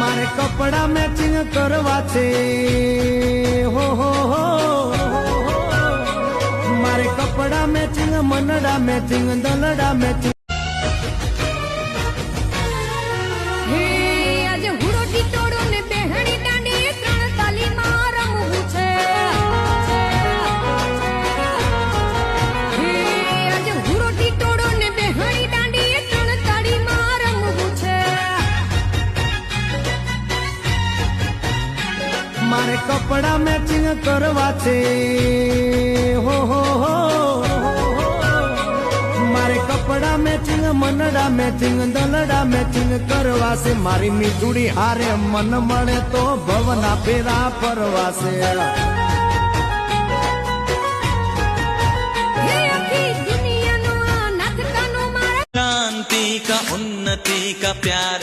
મારે કપડા મેચિંગ કરવા છે હો મારે કપડા મેચિંગ મનડા મેચિંગ દલડા મેચિંગ મારે કપડા મેચિંગ કરવા છે હો મારે કપડા મેચિંગ મનડા મેચિંગ દલડા મેચિંગ કરવા છે મારી મીઠુડી હારે મન મળે તો ભવના ફેરા ફરવા છે शांति का उन्नति का प्यार